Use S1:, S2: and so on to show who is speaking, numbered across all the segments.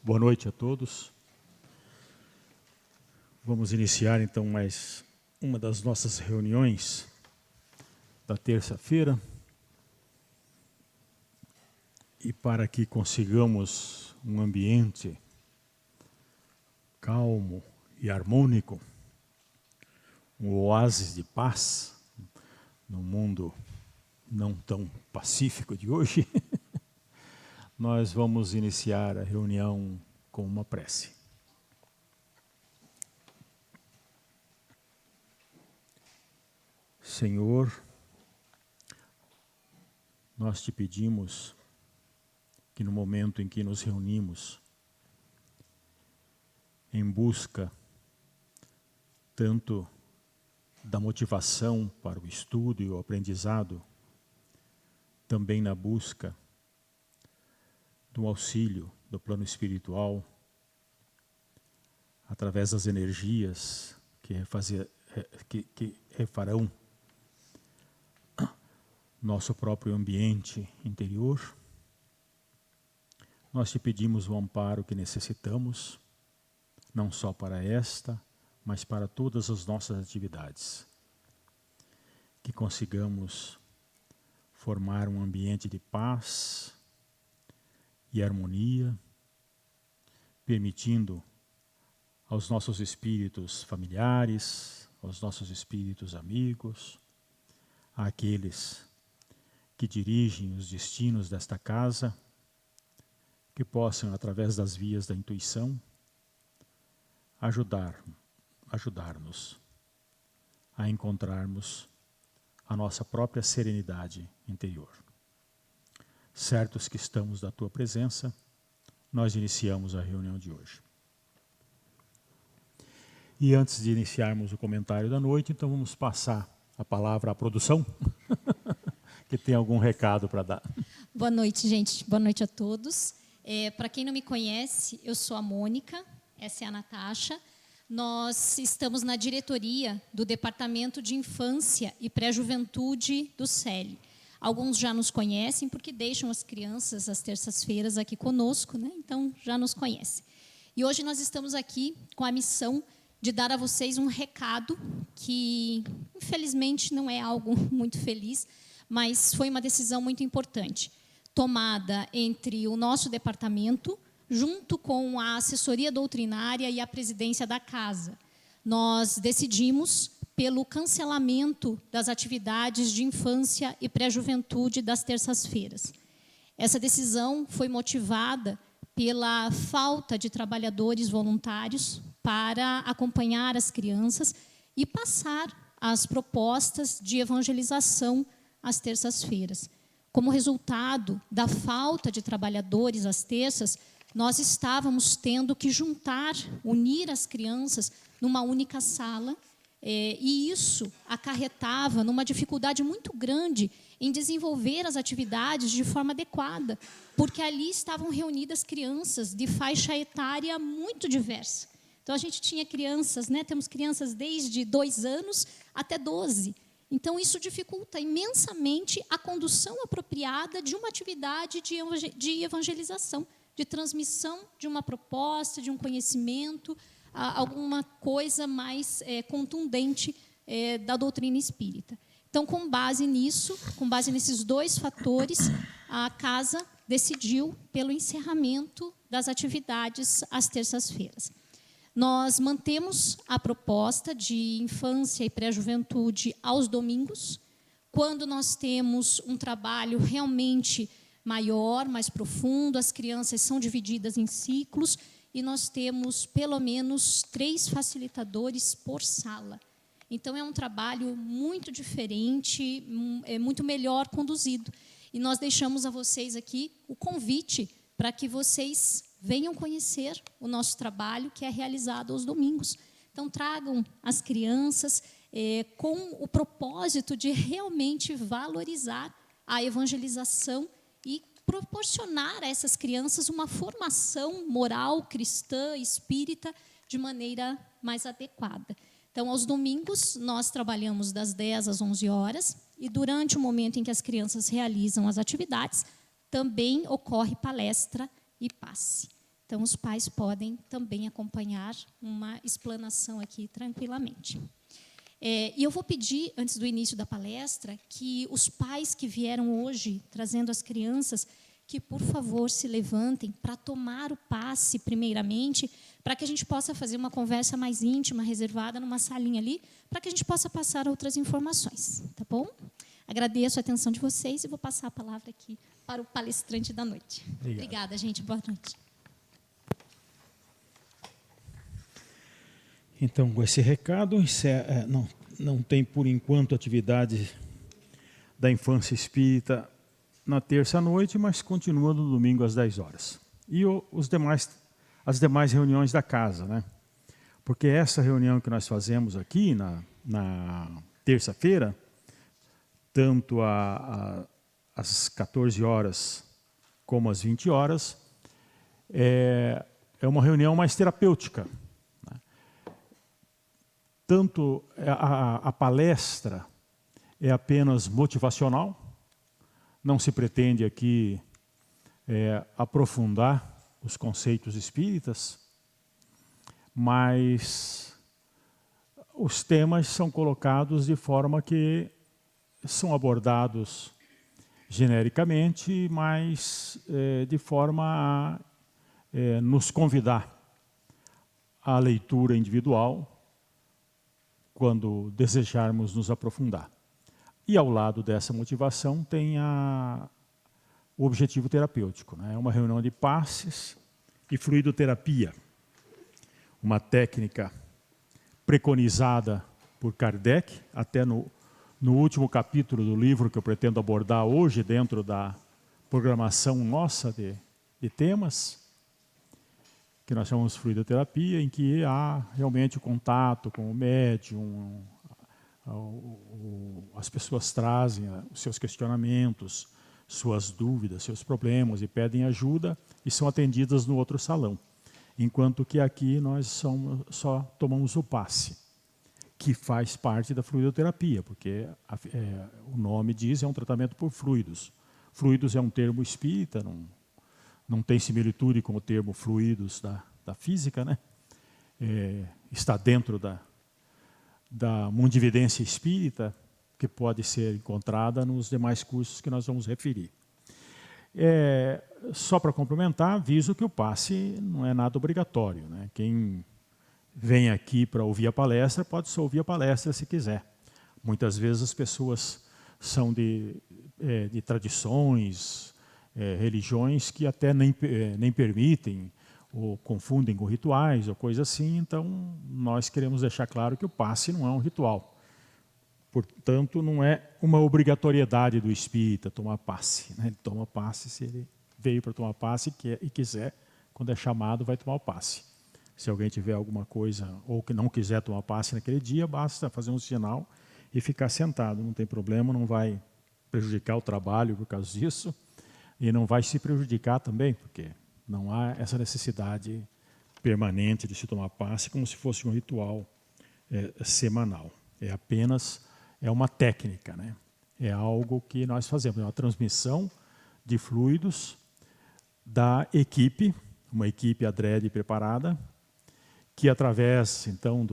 S1: Boa noite a todos. Vamos iniciar então mais uma das nossas reuniões da terça-feira. E para que consigamos um ambiente calmo e harmônico, um oásis de paz no mundo não tão pacífico de hoje, nós vamos iniciar a reunião com uma prece. Senhor, nós te pedimos que no momento em que nos reunimos, em busca tanto da motivação para o estudo e o aprendizado, também na busca do auxílio do plano espiritual, através das energias que refarão nosso próprio ambiente interior, nós te pedimos o amparo que necessitamos, não só para esta, mas para todas as nossas atividades. Que consigamos formar um ambiente de paz e harmonia, permitindo aos nossos espíritos familiares, aos nossos espíritos amigos, àqueles que dirigem os destinos desta casa, que possam, através das vias da intuição, ajudar-nos a encontrarmos a nossa própria serenidade interior. Certos que estamos da tua presença, nós iniciamos a reunião de hoje. E antes de iniciarmos o comentário da noite, então vamos passar a palavra à produção, que tem algum recado para dar.
S2: Boa noite, gente. Boa noite a todos. Para quem não me conhece, eu sou a Mônica, essa é a Natasha. Nós estamos na diretoria do Departamento de Infância e Pré-Juventude do CELI. Alguns já nos conhecem porque deixam as crianças às terças-feiras aqui conosco, né? Então já nos conhecem. E hoje nós estamos aqui com a missão de dar a vocês um recado que, infelizmente, não é algo muito feliz, mas foi uma decisão muito importante, tomada entre o nosso departamento, junto com a assessoria doutrinária e a presidência da casa. Nós decidimos pelo cancelamento das atividades de infância e pré-juventude das terças-feiras. Essa decisão foi motivada pela falta de trabalhadores voluntários para acompanhar as crianças e passar as propostas de evangelização às terças-feiras. Como resultado da falta de trabalhadores às terças, nós estávamos tendo que unir as crianças numa única sala, e isso acarretava numa dificuldade muito grande em desenvolver as atividades de forma adequada, porque ali estavam reunidas crianças de faixa etária muito diversa. Então, a gente tinha crianças, né, temos crianças desde 2 anos até 12. Então, isso dificulta imensamente a condução apropriada de uma atividade de evangelização, de transmissão de uma proposta, de um conhecimento, alguma coisa mais contundente da doutrina espírita. Então, com base nisso, com base nesses 2 fatores, a casa decidiu pelo encerramento das atividades às terças-feiras. Nós mantemos a proposta de infância e pré-juventude aos domingos, quando nós temos um trabalho realmente maior, mais profundo, as crianças são divididas em ciclos e nós temos pelo menos 3 facilitadores por sala. Então, é um trabalho muito diferente, é muito melhor conduzido. E nós deixamos a vocês aqui o convite para que vocês venham conhecer o nosso trabalho, que é realizado aos domingos. Então, tragam as crianças com o propósito de realmente valorizar a evangelização e proporcionar a essas crianças uma formação moral, cristã, espírita, de maneira mais adequada. Então, aos domingos, nós trabalhamos das 10 às 11 horas e durante o momento em que as crianças realizam as atividades, também ocorre palestra e passe. Então, os pais podem também acompanhar uma explanação aqui tranquilamente. E eu vou pedir, antes do início da palestra, que os pais que vieram hoje, trazendo as crianças, que, por favor, se levantem para tomar o passe, primeiramente, para que a gente possa fazer uma conversa mais íntima, reservada, numa salinha ali, para que a gente possa passar outras informações. Tá bom? Agradeço a atenção de vocês e vou passar a palavra aqui para o palestrante da noite. Obrigada, gente. Boa noite.
S1: Então, com esse recado, não tem, por enquanto, atividade da infância espírita na terça-noite, mas continua no domingo às 10 horas. E as demais reuniões da casa, né? Porque essa reunião que nós fazemos aqui na terça-feira, tanto às 14 horas como às 20 horas, é uma reunião mais terapêutica. Né? Tanto a palestra é apenas motivacional, não se pretende aqui aprofundar os conceitos espíritas, mas os temas são colocados de forma que são abordados genericamente, mas de forma a nos convidar à leitura individual quando desejarmos nos aprofundar. E ao lado dessa motivação tem o objetivo terapêutico. Né? É uma reunião de passes e fluidoterapia, uma técnica preconizada por Kardec, até no último capítulo do livro que eu pretendo abordar hoje, dentro da programação nossa de temas, que nós chamamos de fluidoterapia, em que há realmente o contato com o médium, as pessoas trazem os seus questionamentos, suas dúvidas, seus problemas e pedem ajuda e são atendidas no outro salão. Enquanto que aqui nós só tomamos o passe, que faz parte da fluidoterapia, porque o nome diz, é um tratamento por fluidos. Fluidos é um termo espírita, não tem similitude com o termo fluidos da física, né? Está dentro da mundividência espírita, que pode ser encontrada nos demais cursos que nós vamos referir. Só para complementar, aviso que o passe não é nada obrigatório. Né? Quem vem aqui para ouvir a palestra, pode só ouvir a palestra se quiser. Muitas vezes as pessoas são de tradições, religiões que até nem permitem, ou confundem com rituais, ou coisa assim. Então, nós queremos deixar claro que o passe não é um ritual. Portanto, não é uma obrigatoriedade do espírita tomar passe. Né? Ele toma passe se ele veio para tomar passe e quiser, quando é chamado, vai tomar o passe. Se alguém tiver alguma coisa ou que não quiser tomar passe naquele dia, basta fazer um sinal e ficar sentado. Não tem problema, não vai prejudicar o trabalho por causa disso e não vai se prejudicar também, porque não há essa necessidade permanente de se tomar passe como se fosse um ritual semanal. É apenas uma técnica, né? É algo que nós fazemos, é uma transmissão de fluidos da equipe, uma equipe adrede preparada, que através, então,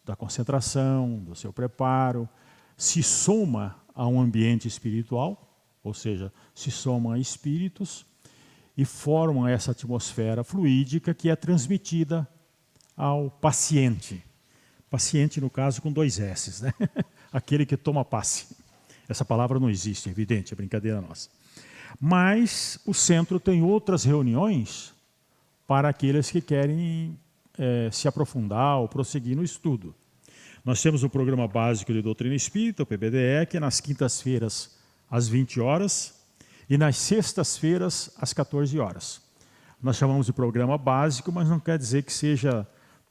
S1: da concentração, do seu preparo, se soma a um ambiente espiritual, ou seja, se soma a espíritos e formam essa atmosfera fluídica que é transmitida ao paciente. Paciente, no caso, com 2 S's, né? Aquele que toma passe. Essa palavra não existe, é evidente, é brincadeira nossa. Mas o centro tem outras reuniões para aqueles que querem se aprofundar ou prosseguir no estudo. Nós temos o Programa Básico de Doutrina Espírita, o PBDE, que é nas quintas-feiras, às 20 horas, e nas sextas-feiras, às 14 horas. Nós chamamos de Programa Básico, mas não quer dizer que seja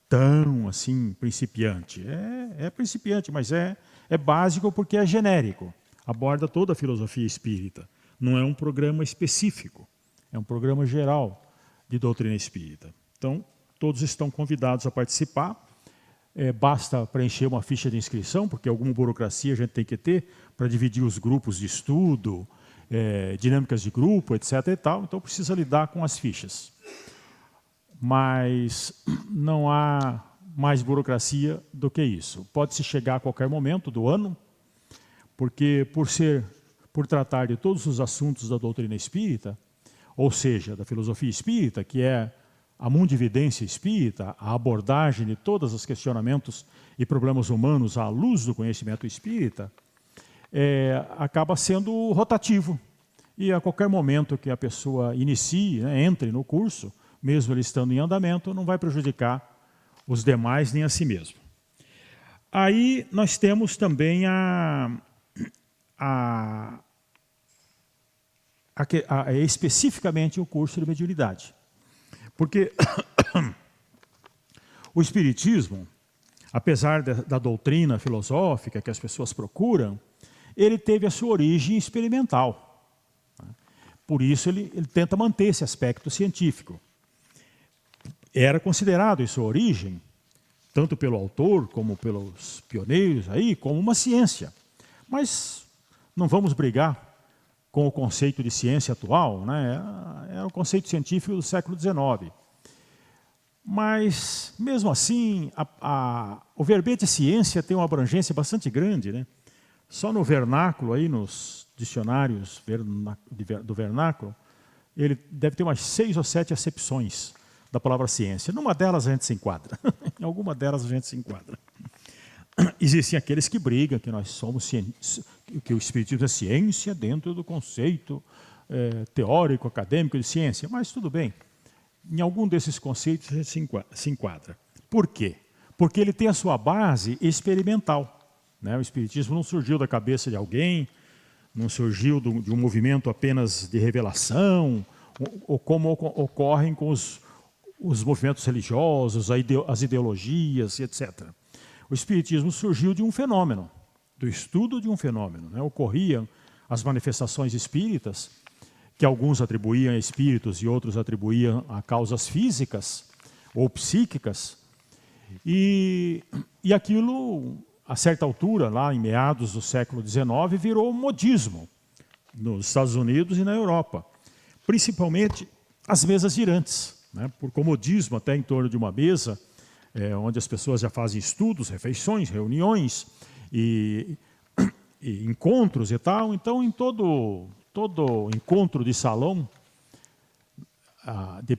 S1: tão assim principiante. É principiante, mas é básico porque é genérico. Aborda toda a filosofia espírita. Não é um programa específico, é um programa geral de doutrina espírita. Então, todos estão convidados a participar. Basta preencher uma ficha de inscrição, porque alguma burocracia a gente tem que ter para dividir os grupos de estudo, dinâmicas de grupo, etc. e tal. Então, precisa lidar com as fichas. mas não há mais burocracia do que isso. Pode-se chegar a qualquer momento do ano, porque por tratar de todos os assuntos da doutrina espírita, ou seja, da filosofia espírita, que é a mundividência espírita, a abordagem de todos os questionamentos e problemas humanos à luz do conhecimento espírita, acaba sendo rotativo. E a qualquer momento que a pessoa inicie, né, entre no curso, mesmo ele estando em andamento, não vai prejudicar os demais nem a si mesmo. Aí nós temos também especificamente o curso de mediunidade. Porque o Espiritismo, apesar da doutrina filosófica que as pessoas procuram, ele teve a sua origem experimental. Por isso ele tenta manter esse aspecto científico. Era considerado em sua origem, tanto pelo autor como pelos pioneiros, aí, como uma ciência. Mas não vamos brigar com o conceito de ciência atual, né? É o conceito científico do século XIX. Mas, mesmo assim, o verbete ciência tem uma abrangência bastante grande, né? Só no vernáculo, aí, nos dicionários do vernáculo, ele deve ter umas 6 ou 7 acepções da palavra ciência. Numa delas a gente se enquadra. Em alguma delas a gente se enquadra. Existem aqueles que brigam que nós somos que o Espiritismo é ciência dentro do conceito teórico, acadêmico de ciência. Mas tudo bem. Em algum desses conceitos a gente se enquadra. Por quê? Porque ele tem a sua base experimental. Né? O Espiritismo não surgiu da cabeça de alguém, não surgiu de um movimento apenas de revelação, ou como ocorrem com os movimentos religiosos, as ideologias, etc. O Espiritismo surgiu de um fenômeno, do estudo de um fenômeno. Né? Ocorriam as manifestações espíritas, que alguns atribuíam a espíritos e outros atribuíam a causas físicas ou psíquicas, e aquilo, a certa altura, lá em meados do século XIX, virou modismo nos Estados Unidos e na Europa, principalmente as mesas girantes. Né, por comodismo, até em torno de uma mesa, onde as pessoas já fazem estudos, refeições, reuniões e encontros e tal. Então, em todo encontro de salão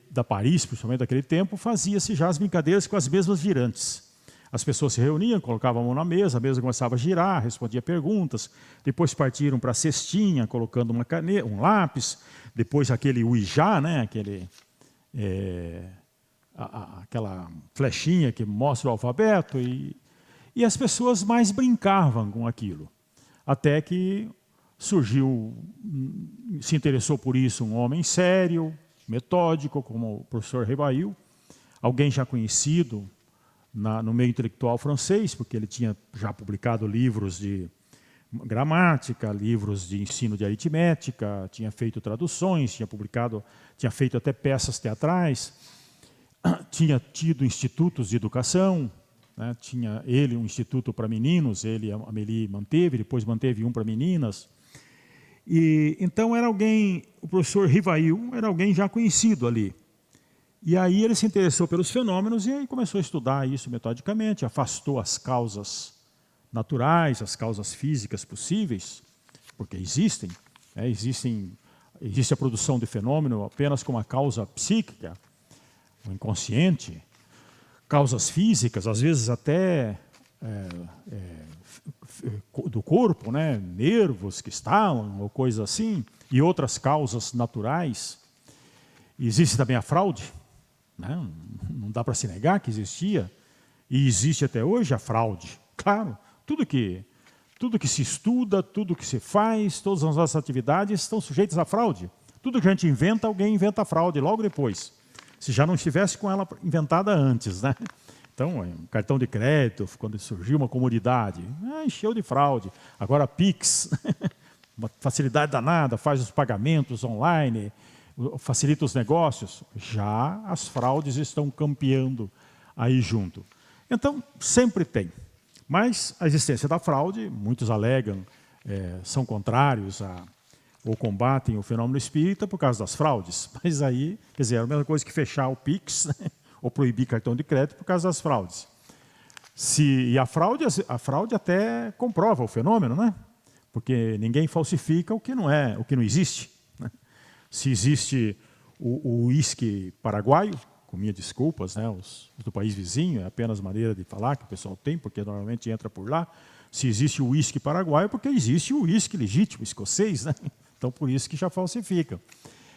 S1: da Paris, principalmente daquele tempo, fazia-se já as brincadeiras com as mesas girantes. As pessoas se reuniam, colocavam a mão na mesa, a mesa começava a girar, respondia perguntas, depois partiram para a cestinha, colocando uma caneta, um lápis, depois aquele Ouija, né, aquela flechinha que mostra o alfabeto, e as pessoas mais brincavam com aquilo. Até que se interessou por isso um homem sério, metódico, como o professor Rivail, alguém já conhecido no meio intelectual francês, porque ele tinha já publicado livros de gramática, livros de ensino de aritmética, tinha feito traduções, tinha feito até peças teatrais, tinha tido institutos de educação, né? Tinha ele um instituto para meninos, ele, a Amélie, manteve, depois manteve um para meninas. E então era alguém, o professor Rivail era alguém já conhecido ali. E aí ele se interessou pelos fenômenos e aí começou a estudar isso metodicamente, afastou as causas naturais, as causas físicas possíveis, porque existem, né? Existe a produção de fenômeno apenas como uma causa psíquica, o inconsciente, causas físicas, às vezes até do corpo, né? Nervos que estalam ou coisas assim, e outras causas naturais. Existe também a fraude, né? Não dá para se negar que existia, e existe até hoje a fraude. Claro, tudo que se estuda, tudo que se faz, todas as nossas atividades estão sujeitas à fraude. Tudo que a gente inventa, alguém inventa a fraude logo depois, se já não estivesse com ela inventada antes, né? Então, cartão de crédito, quando surgiu uma comodidade, encheu de fraude. Agora, Pix, uma facilidade danada, faz os pagamentos online, facilita os negócios. Já as fraudes estão campeando aí junto. Então, sempre tem. Mas a existência da fraude, muitos alegam, são contrários ou combatem o fenômeno espírita por causa das fraudes. Mas aí, quer dizer, é a mesma coisa que fechar o Pix, né? Ou proibir cartão de crédito por causa das fraudes. E a fraude até comprova o fenômeno, né? Porque ninguém falsifica o que não existe. Né? Se existe o uísque paraguaio, com minhas desculpas, né? Os do país vizinho, é apenas maneira de falar que o pessoal tem, porque normalmente entra por lá. Se existe o uísque paraguaio, porque existe o uísque legítimo, escocês, né? Então, por isso que já falsifica.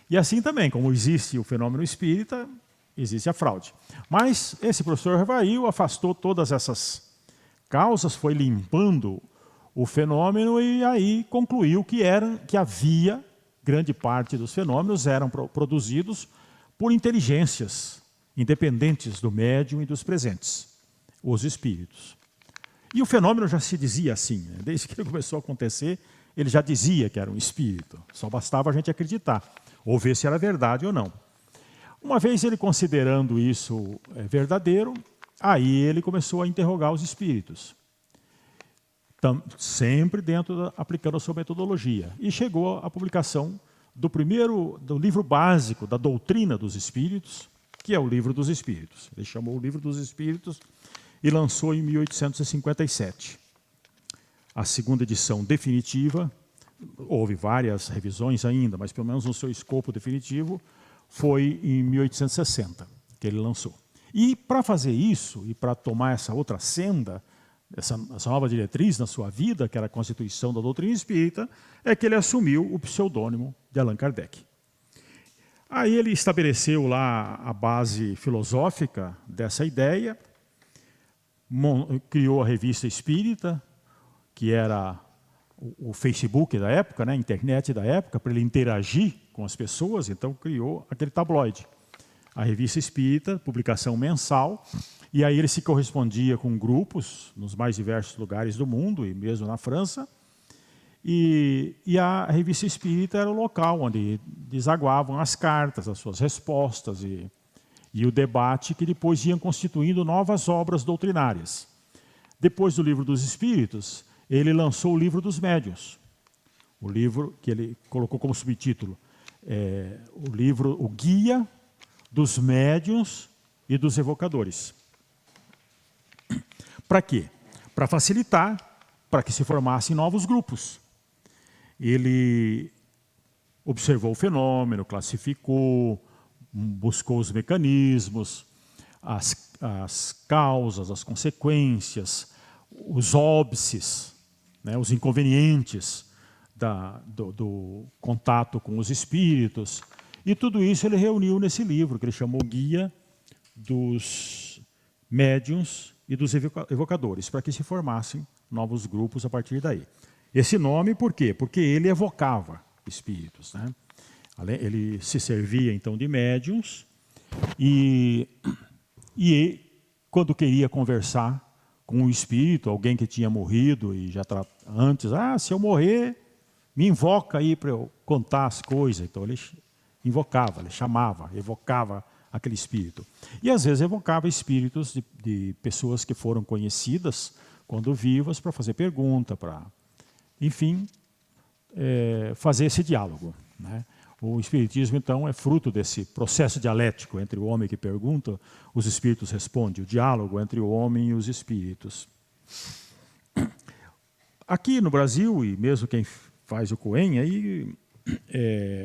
S1: E assim também, como existe o fenômeno espírita, existe a fraude. Mas esse professor Revail afastou todas essas causas, foi limpando o fenômeno e aí concluiu que havia grande parte dos fenômenos eram produzidos por inteligências independentes do médium e dos presentes, os espíritos. E o fenômeno já se dizia assim, né? Desde que ele começou a acontecer, ele já dizia que era um espírito. Só bastava a gente acreditar, ou ver se era verdade ou não. Uma vez ele considerando isso verdadeiro, aí ele começou a interrogar os espíritos. Sempre aplicando a sua metodologia. E chegou à publicação do livro básico da doutrina dos espíritos, que é o Livro dos Espíritos. Ele chamou o Livro dos Espíritos e lançou em 1857. A segunda edição definitiva, houve várias revisões ainda, mas pelo menos no seu escopo definitivo, foi em 1860 que ele lançou. E para fazer isso, e para tomar essa outra senda, essa nova diretriz na sua vida, que era a Constituição da Doutrina Espírita, é que ele assumiu o pseudônimo de Allan Kardec. Aí ele estabeleceu lá a base filosófica dessa ideia, criou a Revista Espírita, que era o Facebook da época, né, a internet da época, para ele interagir com as pessoas, então criou aquele tabloide. A Revista Espírita, publicação mensal, e aí ele se correspondia com grupos nos mais diversos lugares do mundo, e mesmo na França, e a Revista Espírita era o local onde desaguavam as cartas, as suas respostas e o debate que depois iam constituindo novas obras doutrinárias. Depois do Livro dos Espíritos, ele lançou o Livro dos Médiuns, o livro que ele colocou como subtítulo, o Guia dos Médiuns e dos Evocadores. Para quê? Para facilitar, para que se formassem novos grupos. Ele observou o fenômeno, classificou, buscou os mecanismos, as causas, as consequências, os óbices, né, os inconvenientes do contato com os espíritos. E tudo isso ele reuniu nesse livro, que ele chamou Guia dos Médiuns e dos Evocadores, para que se formassem novos grupos a partir daí. Esse nome, por quê? Porque ele evocava espíritos, né? Ele se servia, então, de médiuns e quando queria conversar com um espírito, alguém que tinha morrido e já antes, se eu morrer, me invoca aí para eu contar as coisas. Então, ele invocava, ele chamava, evocava aquele espírito. E, às vezes, evocava espíritos de pessoas que foram conhecidas quando vivas para fazer pergunta, para, enfim, fazer esse diálogo, né? O Espiritismo, então, é fruto desse processo dialético entre o homem que pergunta, os espíritos respondem, o diálogo entre o homem e os espíritos. Aqui no Brasil, e mesmo quem faz o Coen, aí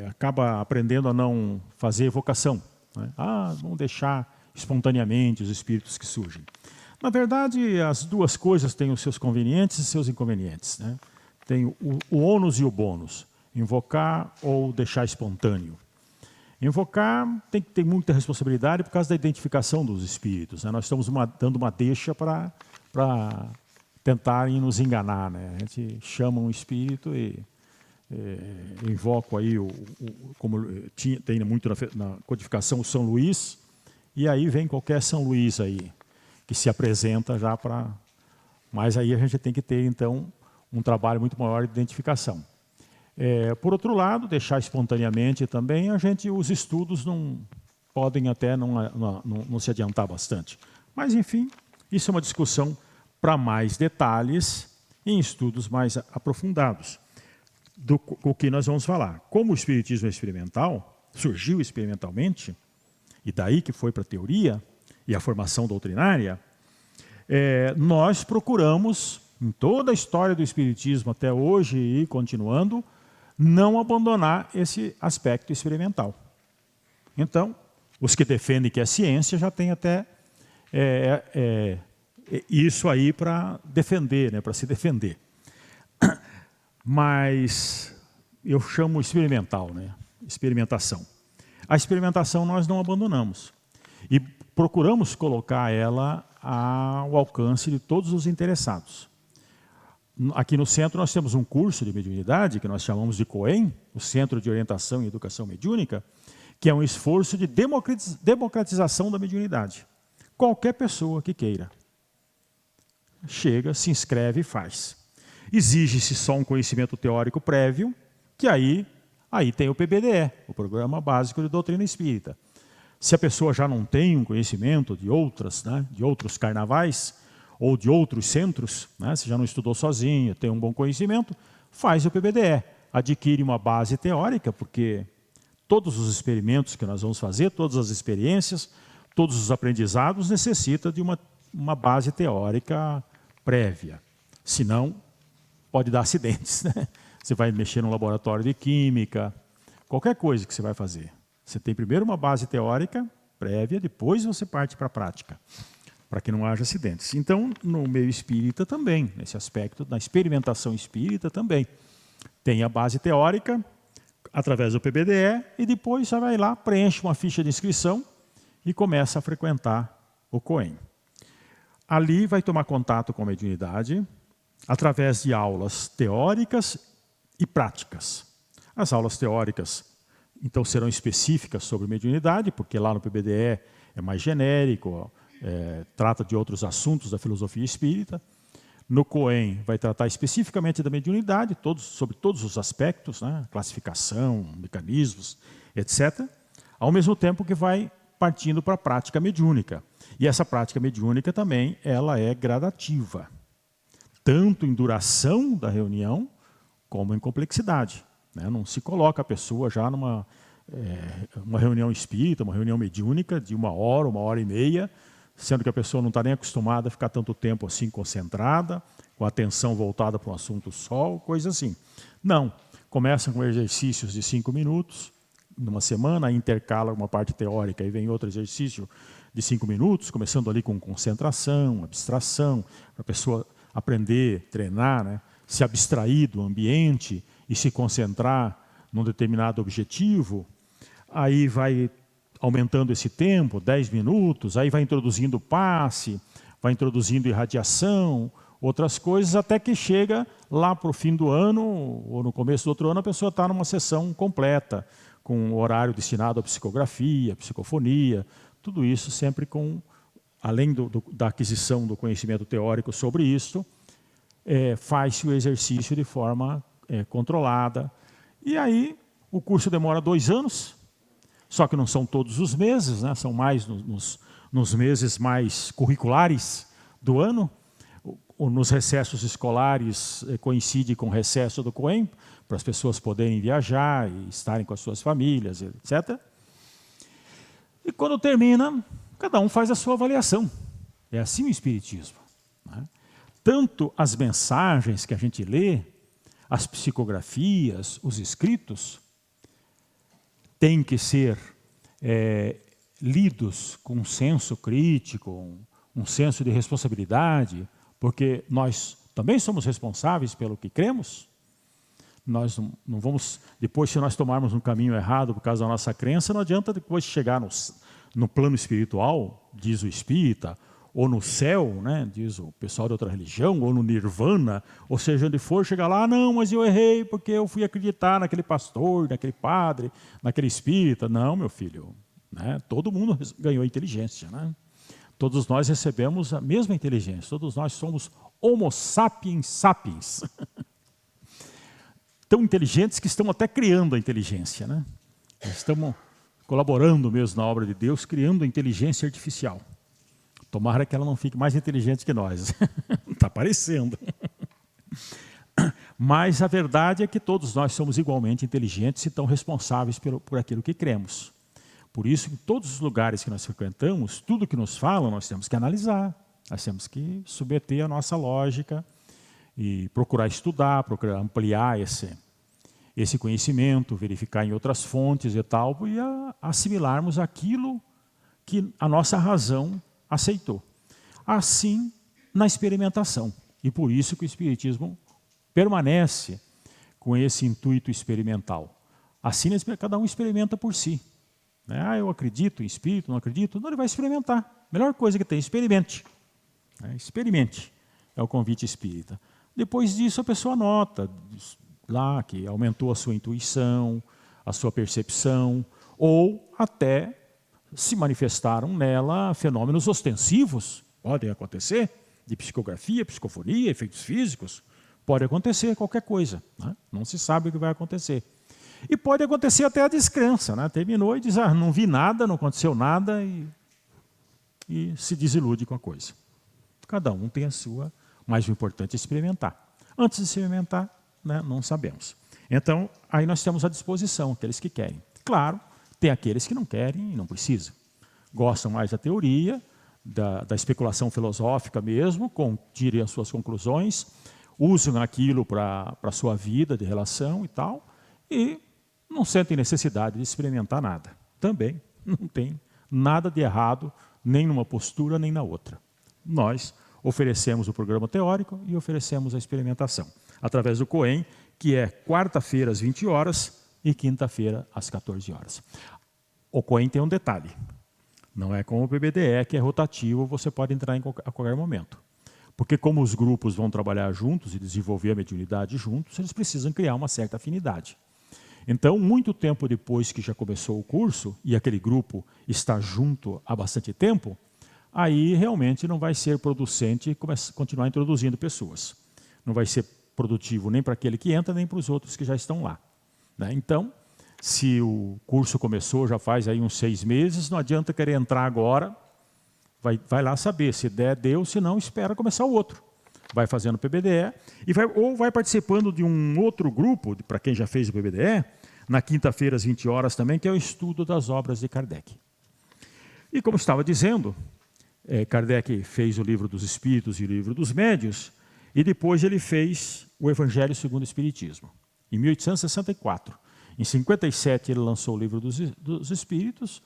S1: acaba aprendendo a não fazer evocação, né? Vamos deixar espontaneamente os espíritos que surgem. Na verdade, as duas coisas têm os seus convenientes e seus inconvenientes, né? Tem o ônus e o bônus. Invocar ou deixar espontâneo. Invocar tem que ter muita responsabilidade por causa da identificação dos espíritos, né? Nós estamos dando uma deixa para tentarem nos enganar, né? A gente chama um espírito e invoca aí, como tem muito na codificação, o São Luís, e aí vem qualquer São Luís aí, que se apresenta já para... Mas aí a gente tem que ter, então, um trabalho muito maior de identificação. Por outro lado, deixar espontaneamente também, os estudos não podem até não se adiantar bastante. Mas, enfim, isso é uma discussão para mais detalhes em estudos mais aprofundados. o que nós vamos falar. Como o Espiritismo é experimental, surgiu experimentalmente, e daí que foi para a teoria e a formação doutrinária, nós procuramos, em toda a história do Espiritismo até hoje e continuando, não abandonar esse aspecto experimental. Então, os que defendem que é ciência já têm até isso aí para defender, né, para se defender. Mas eu chamo experimental, né, experimentação. A experimentação nós não abandonamos e procuramos colocar ela ao alcance de todos os interessados. Aqui no centro nós temos um curso de mediunidade que nós chamamos de COEM, o Centro de Orientação e Educação Mediúnica, que é um esforço de democratização da mediunidade. Qualquer pessoa que queira chega, se inscreve e faz. Exige-se só um conhecimento teórico prévio, que aí tem o PBDE, o Programa Básico de Doutrina Espírita. Se a pessoa já não tem um conhecimento de outros carnavais ou de outros centros, né, se já não estudou sozinho, tem um bom conhecimento, faz o PBDE, adquire uma base teórica, porque todos os experimentos que nós vamos fazer, todas as experiências, todos os aprendizados necessitam de uma base teórica prévia. Senão, pode dar acidentes, né? Você vai mexer no laboratório de química, qualquer coisa que você vai fazer. Você tem primeiro uma base teórica prévia, depois você parte para a prática, para que não haja acidentes. Então, no meio espírita também, nesse aspecto, na experimentação espírita também. Tem a base teórica, através do PBDE, e depois você vai lá, preenche uma ficha de inscrição e começa a frequentar o COEM. Ali vai tomar contato com a mediunidade, através de aulas teóricas e práticas. As aulas teóricas, então, serão específicas sobre mediunidade, porque lá no PBDE é mais genérico, trata de outros assuntos da filosofia espírita. No COEM vai tratar especificamente da mediunidade, sobre todos os aspectos, né? Classificação, mecanismos, etc. Ao mesmo tempo que vai partindo para a prática mediúnica. E essa prática mediúnica também ela é gradativa, tanto em duração da reunião, como em complexidade. Né? Não se coloca a pessoa já numa uma reunião espírita, uma reunião mediúnica de 1 e meia, sendo que a pessoa não está nem acostumada a ficar tanto tempo assim concentrada, com a atenção voltada para um assunto só, coisa assim. Não, começa com exercícios de 5 minutos, numa semana, intercala uma parte teórica e vem outro exercício de 5 minutos, começando ali com concentração, abstração, para a pessoa aprender, treinar, né? Se abstrair do ambiente e se concentrar num determinado objetivo. Aí vai aumentando esse tempo, 10 minutos, aí vai introduzindo passe, vai introduzindo irradiação, outras coisas, até que chega lá para o fim do ano, ou no começo do outro ano, a pessoa está numa sessão completa, com um horário destinado à psicografia, psicofonia, tudo isso sempre além da aquisição do conhecimento teórico sobre isso, faz-se o exercício de forma controlada. E aí o curso demora 2 anos, só que não são todos os meses, né? São mais nos meses mais curriculares do ano. Nos recessos escolares coincide com o recesso do COEM, para as pessoas poderem viajar e estarem com as suas famílias, etc. E quando termina, cada um faz a sua avaliação. É assim o Espiritismo. Né? Tanto as mensagens que a gente lê, as psicografias, os escritos, têm que ser lidos com um senso crítico, um senso de responsabilidade, porque nós também somos responsáveis pelo que cremos. Nós não vamos, depois se nós tomarmos um caminho errado por causa da nossa crença, não adianta depois chegar no plano espiritual, diz o espírita, ou no céu, né, diz o pessoal de outra religião, ou no nirvana, ou seja, onde for, chegar lá, não, mas eu errei porque eu fui acreditar naquele pastor, naquele padre, naquele espírita. Não, meu filho, né, todo mundo ganhou inteligência, né? Todos nós recebemos a mesma inteligência, todos nós somos homo sapiens sapiens. Tão inteligentes que estão até criando a inteligência, né? Estamos colaborando mesmo na obra de Deus, criando a inteligência artificial. Tomara que ela não fique mais inteligente que nós. Está parecendo. Mas a verdade é que todos nós somos igualmente inteligentes e tão responsáveis por aquilo que cremos. Por isso, em todos os lugares que nós frequentamos, tudo que nos falam, nós temos que analisar, nós temos que submeter a nossa lógica e procurar estudar, procurar ampliar esse conhecimento, verificar em outras fontes e tal, e assimilarmos aquilo que a nossa razão aceitou. Assim, na experimentação. E por isso que o Espiritismo permanece com esse intuito experimental. Assim, cada um experimenta por si. Eu acredito em espírito, não acredito? Não, ele vai experimentar. Melhor coisa que tem, experimente. Experimente. É o convite espírita. Depois disso, a pessoa nota lá que aumentou a sua intuição, a sua percepção, ou até se manifestaram nela fenômenos ostensivos. Podem acontecer, de psicografia, psicofonia, efeitos físicos. Pode acontecer qualquer coisa. Não se sabe o que vai acontecer. E pode acontecer até a descrença. Terminou e diz, não vi nada, não aconteceu nada, e se desilude com a coisa. Cada um tem a sua, mas o importante é experimentar. Antes de experimentar, não sabemos. Então, aí nós temos à disposição aqueles que querem. Claro, tem aqueles que não querem e não precisam. Gostam mais da teoria, da especulação filosófica mesmo, tirem as suas conclusões, usam aquilo para a sua vida de relação e tal, e não sentem necessidade de experimentar nada. Também não tem nada de errado, nem numa postura, nem na outra. Nós oferecemos o programa teórico e oferecemos a experimentação, através do COEM, que é quarta-feira às 20 horas e quinta-feira às 14 horas. O COEM tem um detalhe. Não é como o PBDE, que é rotativo, você pode entrar a qualquer momento. Porque como os grupos vão trabalhar juntos e desenvolver a mediunidade juntos, eles precisam criar uma certa afinidade. Então, muito tempo depois que já começou o curso, e aquele grupo está junto há bastante tempo, aí realmente não vai ser producente continuar introduzindo pessoas. Não vai ser produtivo nem para aquele que entra, nem para os outros que já estão lá. Então, se o curso começou já faz aí uns 6 meses, não adianta querer entrar agora, vai lá saber, se der, deu, se não, espera começar o outro. Vai fazendo o PBDE, ou vai participando de um outro grupo, para quem já fez o PBDE, na quinta-feira às 20 horas também, que é o estudo das obras de Kardec. E como estava dizendo, Kardec fez o Livro dos Espíritos e o Livro dos Médiuns, e depois ele fez o Evangelho segundo o Espiritismo, em 1864. Em 57 ele lançou o Livro dos Espíritos,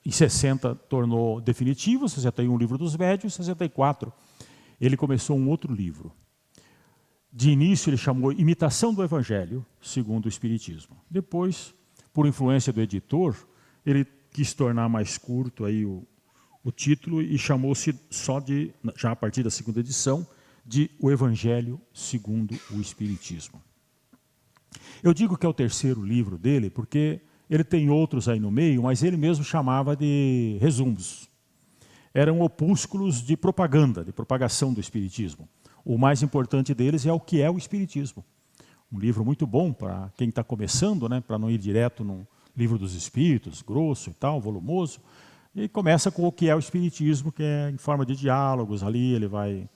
S1: em 60 tornou definitivo, 61 o Livro dos Médiuns, 64 ele começou um outro livro. De início ele chamou Imitação do Evangelho segundo o Espiritismo. Depois, por influência do editor, ele quis tornar mais curto aí o título e chamou-se já a partir da segunda edição, de O Evangelho segundo o Espiritismo. Eu digo que é o terceiro livro dele porque ele tem outros aí no meio, mas ele mesmo chamava de resumos. Eram opúsculos de propaganda, de propagação do Espiritismo. O mais importante deles é o que é o Espiritismo. Um livro muito bom para quem está começando, para não ir direto no Livro dos Espíritos, grosso e tal, volumoso. E começa com o que é o Espiritismo, que é em forma de diálogos. Ali ele vai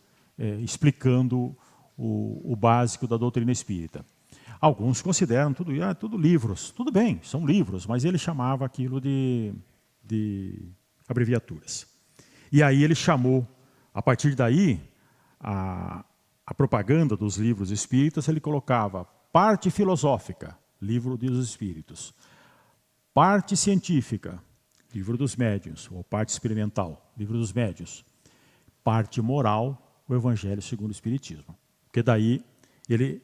S1: explicando o básico da doutrina espírita. Alguns consideram tudo livros. Tudo bem, são livros, mas ele chamava aquilo de abreviaturas. E aí ele chamou, a partir daí, a propaganda dos livros espíritas, ele colocava parte filosófica, Livro dos Espíritos, parte científica, Livro dos Médiuns, ou parte experimental, Livro dos Médiuns, parte moral, o Evangelho segundo o Espiritismo. Porque daí ele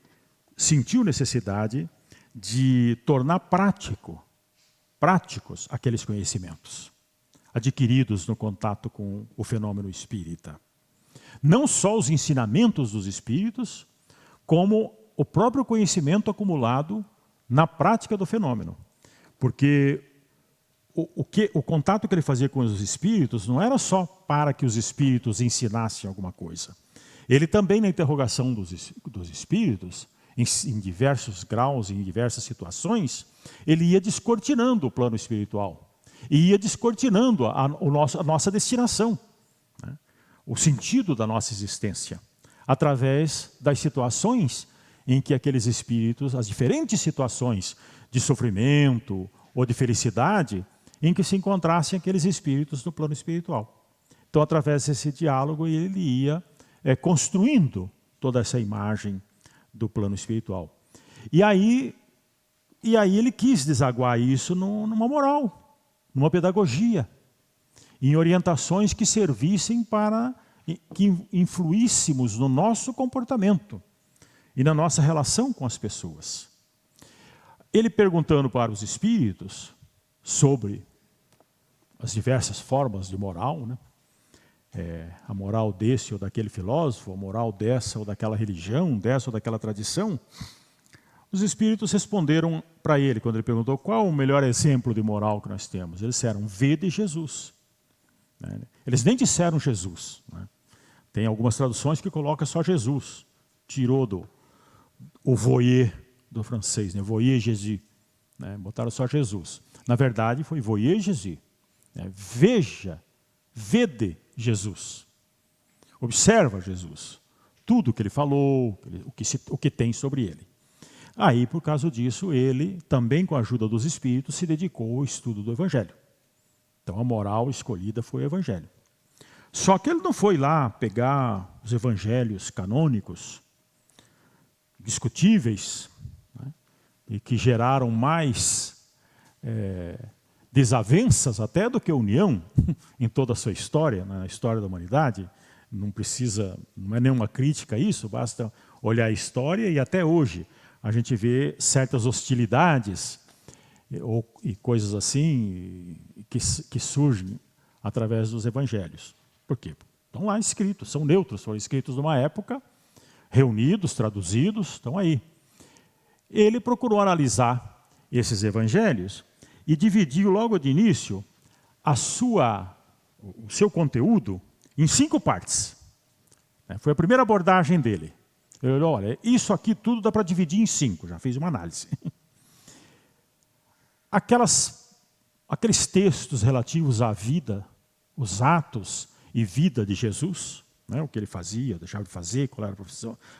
S1: sentiu necessidade de tornar práticos aqueles conhecimentos adquiridos no contato com o fenômeno espírita. Não só os ensinamentos dos espíritos, como o próprio conhecimento acumulado na prática do fenômeno. Porque o contato que ele fazia com os espíritos não era só para que os espíritos ensinassem alguma coisa. Ele também, na interrogação dos espíritos, em diversos graus, em diversas situações, ele ia descortinando o plano espiritual. E ia descortinando a nossa destinação, o sentido da nossa existência, através das situações em que aqueles espíritos, as diferentes situações de sofrimento ou de felicidade, em que se encontrassem aqueles espíritos no plano espiritual. Então, através desse diálogo, ele ia construindo toda essa imagem do plano espiritual. E aí ele quis desaguar isso numa moral, numa pedagogia, em orientações que servissem para que influíssemos no nosso comportamento e na nossa relação com as pessoas. Ele perguntando para os espíritos sobre as diversas formas de moral, né? A moral desse ou daquele filósofo, a moral dessa ou daquela religião, dessa ou daquela tradição, os espíritos responderam para ele, quando ele perguntou qual o melhor exemplo de moral que nós temos. Eles disseram, vede Jesus. Eles nem disseram Jesus. Né? Tem algumas traduções que colocam só Jesus. Tirou o voyez do francês, né? Voyez Jésus. Né? Botaram só Jesus. Na verdade, foi voyez Jésus. Né? Veja, vede Jesus. Observa Jesus. Tudo o que ele falou, o que tem sobre ele. Aí, por causa disso, ele, também com a ajuda dos espíritos, se dedicou ao estudo do Evangelho. Então, a moral escolhida foi o Evangelho. Só que ele não foi lá pegar os evangelhos canônicos, discutíveis, né, e que geraram mais desavenças até do que união em toda a sua história, na história da humanidade. Não é nenhuma crítica a isso, basta olhar a história e até hoje a gente vê certas hostilidades e coisas assim que surgem através dos evangelhos. Por quê? Estão lá escritos, são neutros, foram escritos numa época, reunidos, traduzidos, estão aí. Ele procurou analisar esses evangelhos e dividiu logo de início o seu conteúdo em 5 partes. Foi a primeira abordagem dele. Ele olhou, olha, isso aqui tudo dá para dividir em 5, já fez uma análise. Aqueles textos relativos à vida, os atos e vida de Jesus, né, o que ele fazia, deixava de fazer, qual era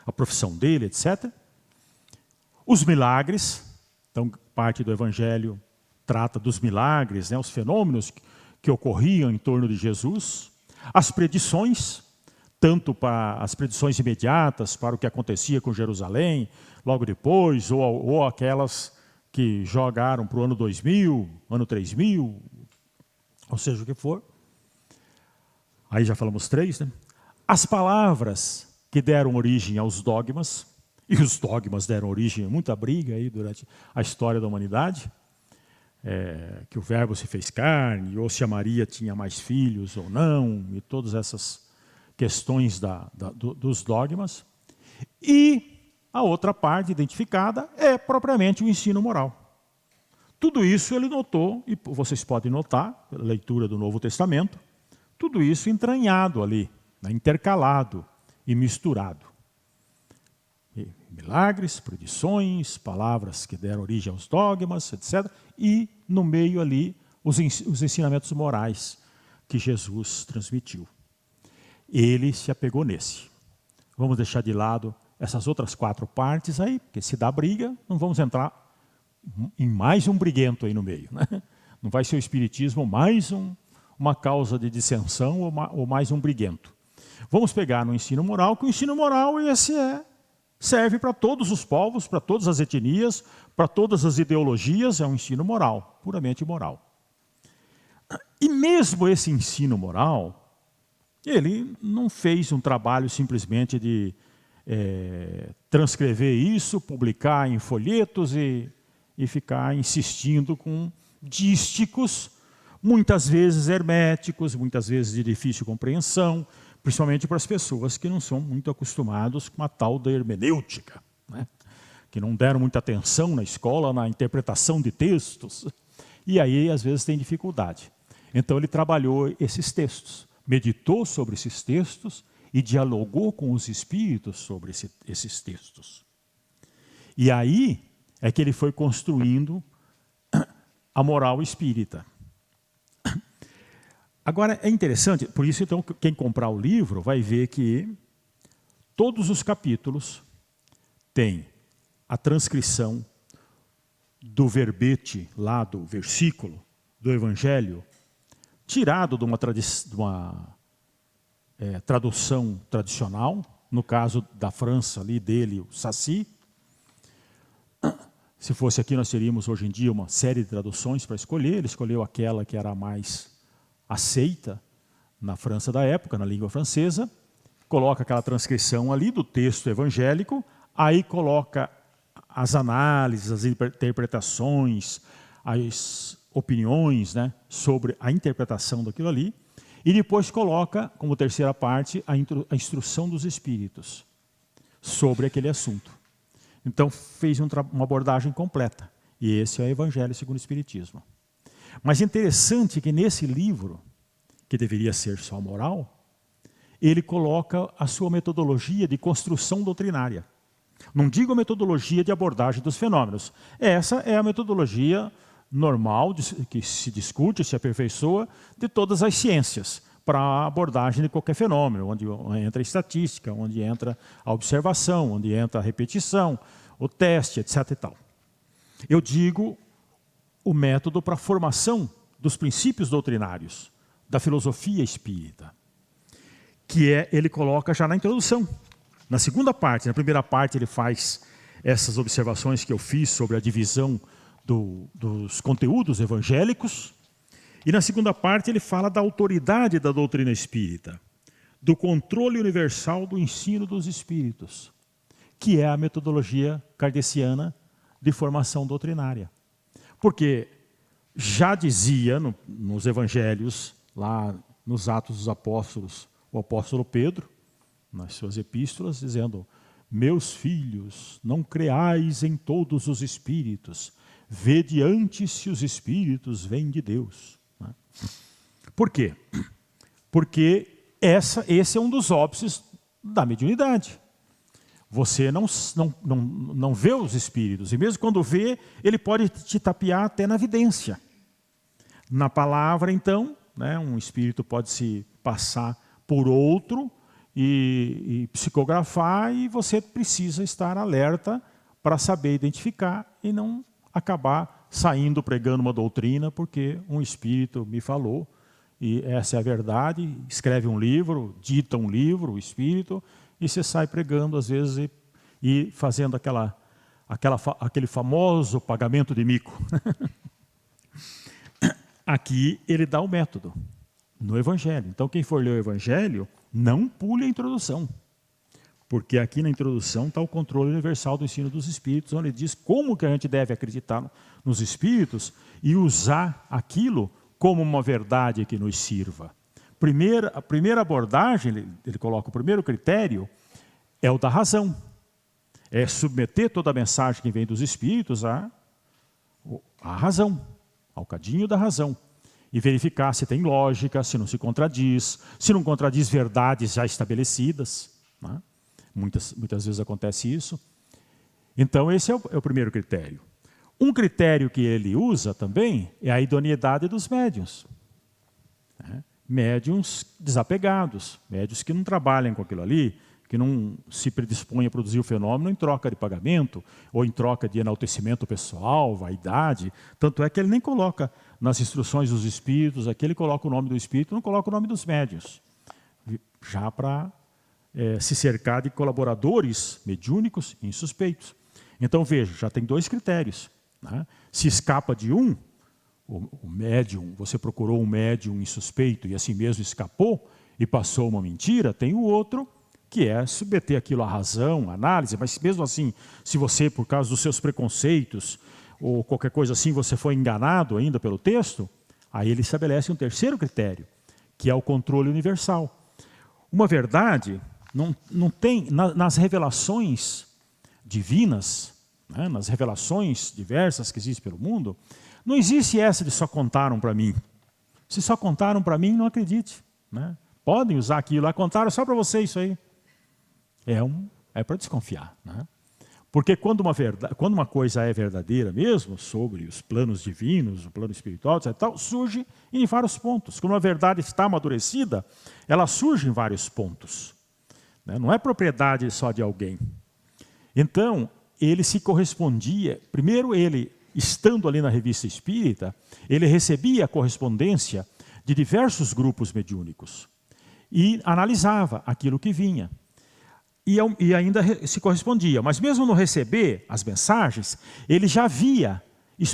S1: a profissão dele, etc. Os milagres, então parte do Evangelho trata dos milagres, né, os fenômenos que ocorriam em torno de Jesus. As predições, tanto para as predições imediatas para o que acontecia com Jerusalém, logo depois, ou aquelas que jogaram para o ano 2000, ano 3000, ou seja, o que for. Aí já falamos 3, né? As palavras que deram origem aos dogmas, e os dogmas deram origem a muita briga aí durante a história da humanidade, que o verbo se fez carne, ou se a Maria tinha mais filhos ou não, e todas essas questões dos dogmas. E a outra parte identificada é propriamente o ensino moral. Tudo isso ele notou, e vocês podem notar, pela leitura do Novo Testamento, tudo isso entranhado ali, né, intercalado e misturado. E milagres, predições, palavras que deram origem aos dogmas, etc. E, no meio ali, os ensinamentos morais que Jesus transmitiu. Ele se apegou nesse. Vamos deixar de lado essas outras 4 partes aí, porque se dá briga, não vamos entrar em mais um briguento aí no meio. Né? Não vai ser o espiritismo mais uma causa de dissensão ou mais um briguento. Vamos pegar no ensino moral, que o ensino moral serve para todos os povos, para todas as etnias, para todas as ideologias, é um ensino moral, puramente moral. E mesmo esse ensino moral, ele não fez um trabalho simplesmente de transcrever isso, publicar em folhetos e ficar insistindo com dísticos, muitas vezes herméticos, muitas vezes de difícil compreensão, principalmente para as pessoas que não são muito acostumadas com a tal da hermenêutica, né? Que não deram muita atenção na escola, na interpretação de textos, e aí às vezes tem dificuldade. Então ele trabalhou esses textos, meditou sobre esses textos e dialogou com os espíritos sobre esses textos. E aí é que ele foi construindo a moral espírita. Agora, é interessante, por isso, então, quem comprar o livro vai ver que todos os capítulos têm a transcrição do verbete, lá do versículo, do Evangelho, tirado de uma tradução tradicional, no caso da França, ali dele, o Sacy. Se fosse aqui, nós teríamos hoje em dia uma série de traduções para escolher. Ele escolheu aquela que era a mais aceita na França da época, na língua francesa, coloca aquela transcrição ali do texto evangélico, aí coloca as análises, as interpretações, as opiniões, né, sobre a interpretação daquilo ali, e depois coloca, como terceira parte, a instrução dos Espíritos sobre aquele assunto. Então, fez uma abordagem completa. E esse é o Evangelho segundo o Espiritismo. Mas interessante que nesse livro, que deveria ser só moral, ele coloca a sua metodologia de construção doutrinária. Não digo a metodologia de abordagem dos fenômenos. Essa é a metodologia normal, que se discute, se aperfeiçoa, de todas as ciências, para a abordagem de qualquer fenômeno, onde entra a estatística, onde entra a observação, onde entra a repetição, o teste, etc. e tal. Eu digo o método para a formação dos princípios doutrinários da filosofia espírita, que ele coloca já na introdução. Na segunda parte, na primeira parte ele faz essas observações que eu fiz sobre a divisão dos conteúdos evangélicos, e na segunda parte ele fala da autoridade da doutrina espírita, do controle universal do ensino dos espíritos, que é a metodologia kardeciana de formação doutrinária. Porque já dizia nos evangelhos, lá nos Atos dos Apóstolos, o apóstolo Pedro, nas suas epístolas, dizendo: meus filhos, não creais em todos os espíritos, vede antes se os espíritos vêm de Deus. Por quê? Porque esse é um dos óbices da mediunidade. Você não vê os espíritos, e mesmo quando vê, ele pode te tapear até na vidência. Na palavra, então, né, um espírito pode se passar por outro e psicografar, e você precisa estar alerta para saber identificar e não acabar saindo pregando uma doutrina porque um espírito me falou, e essa é a verdade. Escreve um livro, dita um livro, o espírito, e você sai pregando às vezes e fazendo aquele famoso pagamento de mico. Aqui ele dá o método no Evangelho. Então quem for ler o Evangelho, não pule a introdução, porque aqui na introdução está o controle universal do ensino dos espíritos, onde ele diz como que a gente deve acreditar nos espíritos e usar aquilo como uma verdade que nos sirva. A primeira abordagem, ele coloca o primeiro critério, é o da razão. É submeter toda a mensagem que vem dos espíritos à razão, ao cadinho da razão. E verificar se tem lógica, se não se contradiz, se não contradiz verdades já estabelecidas, né? Muitas vezes acontece isso. Então esse é o primeiro critério. Um critério que ele usa também é a idoneidade dos médiuns. Médiuns desapegados, médiuns que não trabalham com aquilo ali, que não se predispõem a produzir o fenômeno em troca de pagamento, ou em troca de enaltecimento pessoal, vaidade. Tanto é que ele nem coloca nas instruções dos espíritos, aqui ele coloca o nome do espírito, não coloca o nome dos médiuns, já para se cercar de colaboradores mediúnicos e insuspeitos. Então veja, já tem dois critérios, né? Se escapa de um, o médium, você procurou um médium insuspeito e assim mesmo escapou e passou uma mentira, tem o outro que é submeter aquilo à razão, à análise, mas mesmo assim, se você, por causa dos seus preconceitos ou qualquer coisa assim, você foi enganado ainda pelo texto, aí ele estabelece um terceiro critério, que é o controle universal. Uma verdade não tem, nas revelações divinas, né, nas revelações diversas que existem pelo mundo, não existe essa de só contaram para mim. Se só contaram para mim, não acredite, né? Podem usar aquilo, contaram só para você isso aí. É para desconfiar, né? Porque quando uma coisa é verdadeira mesmo, sobre os planos divinos, o plano espiritual, etc., tal, surge em vários pontos. Quando uma verdade está amadurecida, ela surge em vários pontos, né? Não é propriedade só de alguém. Então, ele se correspondia, primeiro ele, estando ali na Revista Espírita, ele recebia a correspondência de diversos grupos mediúnicos e analisava aquilo que vinha. E ainda se correspondia. Mas mesmo no receber as mensagens, ele já via,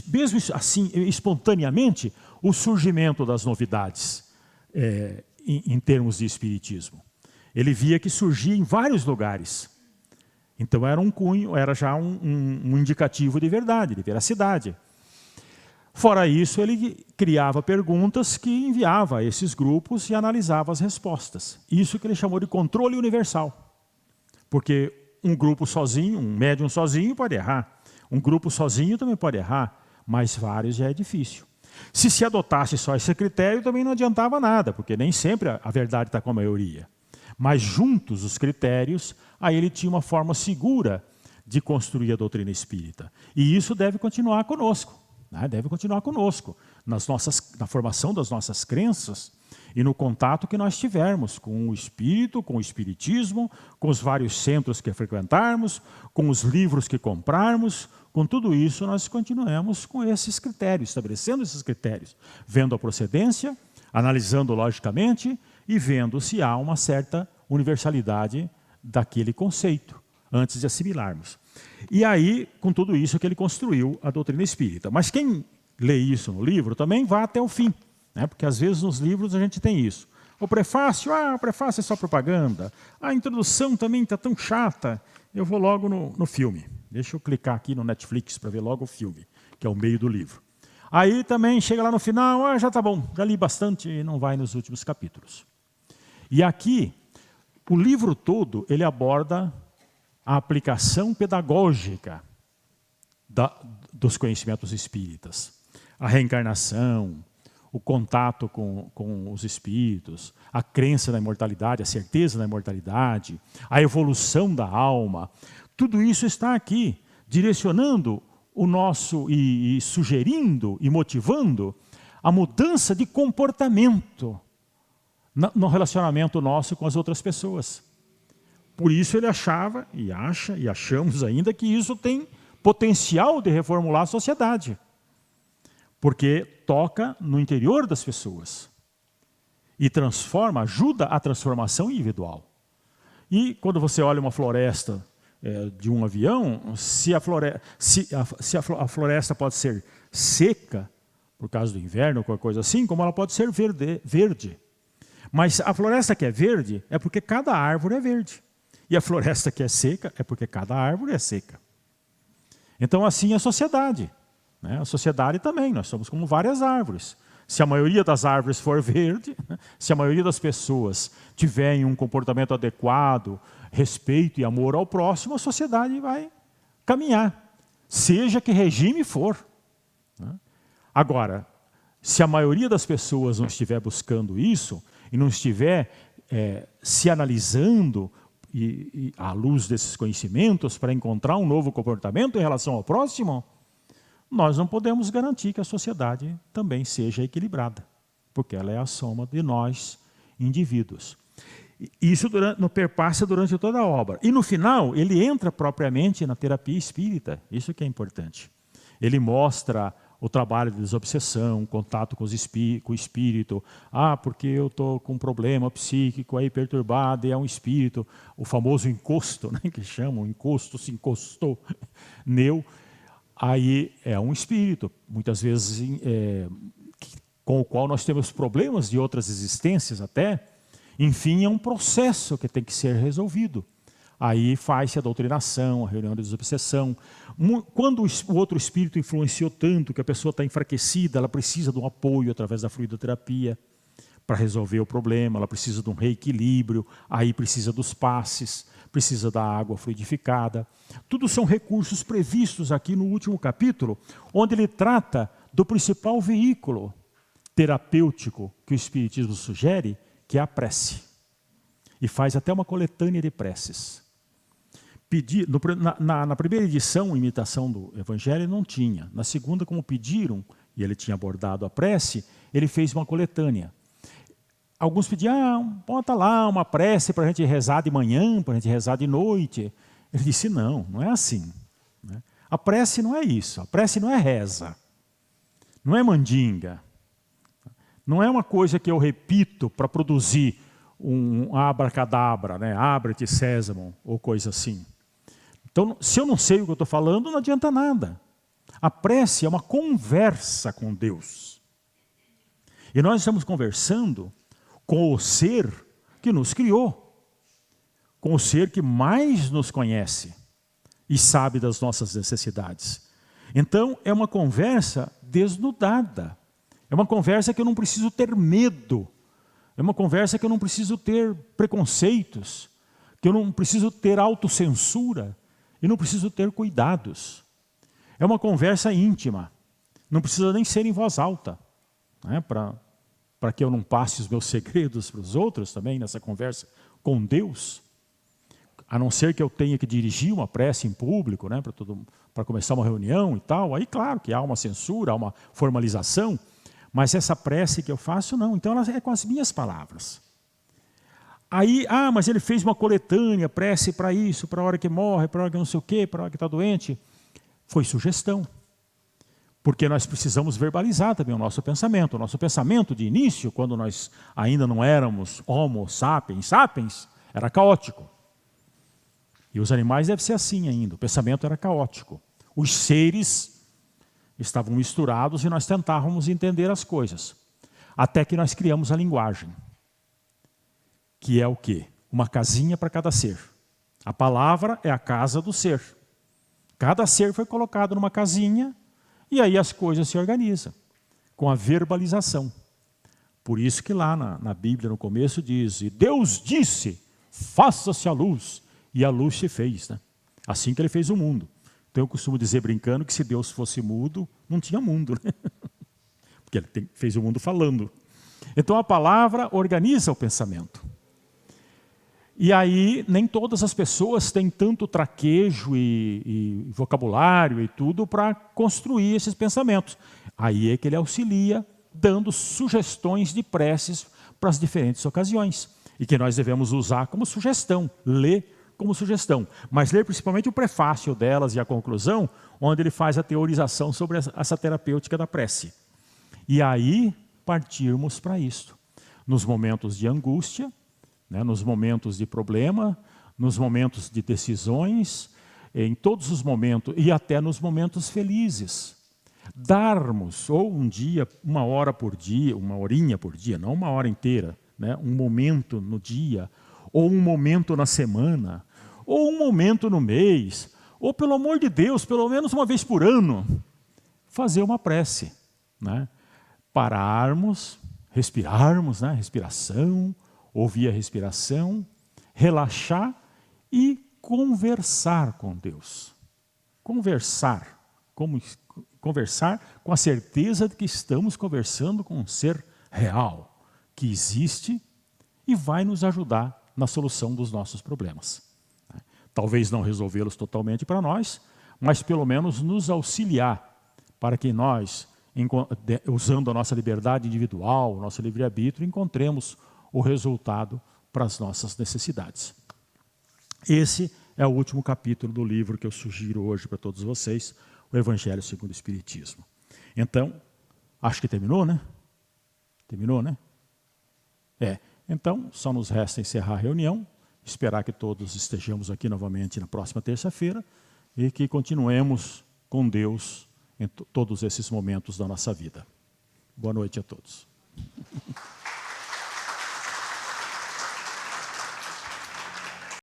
S1: mesmo assim, espontaneamente, o surgimento das novidades em termos de espiritismo. Ele via que surgia em vários lugares. Então era um cunho, era já um indicativo de verdade, de veracidade. Fora isso, ele criava perguntas que enviava a esses grupos e analisava as respostas. Isso que ele chamou de controle universal. Porque um grupo sozinho, um médium sozinho pode errar. Um grupo sozinho também pode errar, mas vários já é difícil. Se adotasse só esse critério, também não adiantava nada, porque nem sempre a verdade está com a maioria. Mas juntos os critérios, aí ele tinha uma forma segura de construir a doutrina espírita. E isso deve continuar conosco. Deve continuar conosco, na formação das nossas crenças e no contato que nós tivermos com o espírito, com o espiritismo, com os vários centros que frequentarmos, com os livros que comprarmos, com tudo isso nós continuamos com esses critérios, estabelecendo esses critérios, vendo a procedência, analisando logicamente e vendo se há uma certa universalidade daquele conceito, antes de assimilarmos. E aí, com tudo isso que ele construiu a doutrina espírita. Mas quem lê isso no livro também vá até o fim, né? Porque às vezes nos livros a gente tem isso. O prefácio, o prefácio é só propaganda. A introdução também está tão chata. Eu vou logo no filme. Deixa eu clicar aqui no Netflix para ver logo o filme, que é o meio do livro. Aí também chega lá no final, já está bom, já li bastante e não vai nos últimos capítulos. E aqui, o livro todo, ele aborda a aplicação pedagógica dos conhecimentos espíritas. A reencarnação, o contato com os espíritos, a crença na imortalidade, a certeza da imortalidade, a evolução da alma. Tudo isso está aqui, direcionando o nosso e sugerindo e motivando a mudança de comportamento no relacionamento nosso com as outras pessoas. Por isso ele achava, e acha, e achamos ainda, que isso tem potencial de reformular a sociedade. Porque toca no interior das pessoas. E transforma, ajuda a transformação individual. E quando você olha uma floresta de um avião, se a floresta pode ser seca, por causa do inverno, ou qualquer coisa assim, como ela pode ser verde. Mas a floresta que é verde é porque cada árvore é verde. E a floresta que é seca é porque cada árvore é seca. Então assim é a sociedade. A sociedade também, nós somos como várias árvores. Se a maioria das árvores for verde, se a maioria das pessoas tiverem um comportamento adequado, respeito e amor ao próximo, a sociedade vai caminhar, seja que regime for. Agora, se a maioria das pessoas não estiver buscando isso, e não estiver se analisando à luz desses conhecimentos para encontrar um novo comportamento em relação ao próximo, nós não podemos garantir que a sociedade também seja equilibrada, porque ela é a soma de nós, indivíduos. Isso perpassa durante toda a obra. E no final, ele entra propriamente na terapia espírita, isso que é importante. Ele mostra o trabalho de desobsessão, contato com o espírito. Porque eu estou com um problema psíquico aí perturbado e é um espírito, o famoso encosto, que chamam, encosto, se encostou, neu. Aí é um espírito, muitas vezes com o qual nós temos problemas de outras existências até. Enfim, é um processo que tem que ser resolvido. Aí faz-se a doutrinação, a reunião de desobsessão. Quando o outro espírito influenciou tanto que a pessoa está enfraquecida, ela precisa de um apoio através da fluidoterapia para resolver o problema, ela precisa de um reequilíbrio, aí precisa dos passes, precisa da água fluidificada. Tudo são recursos previstos aqui no último capítulo, onde ele trata do principal veículo terapêutico que o Espiritismo sugere, que é a prece. E faz até uma coletânea de preces. Na primeira edição, imitação do Evangelho, não tinha. Na segunda, como pediram, e ele tinha abordado a prece, ele fez uma coletânea. Alguns pediam, bota lá uma prece para a gente rezar de manhã, para a gente rezar de noite. Ele disse, não é assim. A prece não é isso, a prece não é reza, não é mandinga, não é uma coisa que eu repito para produzir um abracadabra, né? Abre-te sésamo, ou coisa assim. Então, se eu não sei o que eu estou falando, não adianta nada. A prece é uma conversa com Deus. E nós estamos conversando com o ser que nos criou, com o ser que mais nos conhece e sabe das nossas necessidades. Então, é uma conversa desnudada. É uma conversa que eu não preciso ter medo. É uma conversa que eu não preciso ter preconceitos, que eu não preciso ter autocensura e não preciso ter cuidados. É uma conversa íntima. Não precisa nem ser em voz alta, né, para que eu não passe os meus segredos para os outros também nessa conversa com Deus. A não ser que eu tenha que dirigir uma prece em público, né, para começar uma reunião e tal. Aí, claro que há uma censura, há uma formalização, mas essa prece que eu faço, não. Então, ela é com as minhas palavras. Aí, mas ele fez uma coletânea, prece para isso, para a hora que morre, para a hora que não sei o quê, para a hora que está doente. Foi sugestão. Porque nós precisamos verbalizar também o nosso pensamento. O nosso pensamento de início, quando nós ainda não éramos homo sapiens, era caótico. E os animais devem ser assim ainda. O pensamento era caótico. Os seres estavam misturados e nós tentávamos entender as coisas. Até que nós criamos a linguagem. Que é o quê? Uma casinha para cada ser. A palavra é a casa do ser. Cada ser foi colocado numa casinha e aí as coisas se organizam com a verbalização. Por isso que lá na Bíblia, no começo, diz: e Deus disse, faça-se a luz, e a luz se fez. Né? Assim que ele fez o mundo. Então eu costumo dizer brincando que se Deus fosse mudo, não tinha mundo. Né? Porque ele fez o mundo falando. Então a palavra organiza o pensamento. E aí nem todas as pessoas têm tanto traquejo e vocabulário e tudo para construir esses pensamentos. Aí é que ele auxilia dando sugestões de preces para as diferentes ocasiões. E que nós devemos usar como sugestão, ler como sugestão. Mas ler principalmente o prefácio delas e a conclusão, onde ele faz a teorização sobre essa terapêutica da prece. E aí partirmos para isso. Nos momentos de angústia, né, nos momentos de problema, nos momentos de decisões, em todos os momentos, e até nos momentos felizes. Darmos, ou um dia, uma hora por dia, uma horinha por dia, não uma hora inteira, né, um momento no dia, ou um momento na semana, ou um momento no mês, ou pelo amor de Deus, pelo menos uma vez por ano, fazer uma prece. Né? Pararmos, respirarmos, né, respiração, ouvir a respiração, relaxar e conversar com Deus. Conversar com a certeza de que estamos conversando com um ser real, que existe e vai nos ajudar na solução dos nossos problemas. Talvez não resolvê-los totalmente para nós, mas pelo menos nos auxiliar para que nós, usando a nossa liberdade individual, o nosso livre-arbítrio, encontremos o resultado para as nossas necessidades. Esse é o último capítulo do livro que eu sugiro hoje para todos vocês, o Evangelho segundo o Espiritismo. Então, acho que terminou, né? Terminou, né? Então, só nos resta encerrar a reunião, esperar que todos estejamos aqui novamente na próxima terça-feira e que continuemos com Deus em todos esses momentos da nossa vida. Boa noite a todos.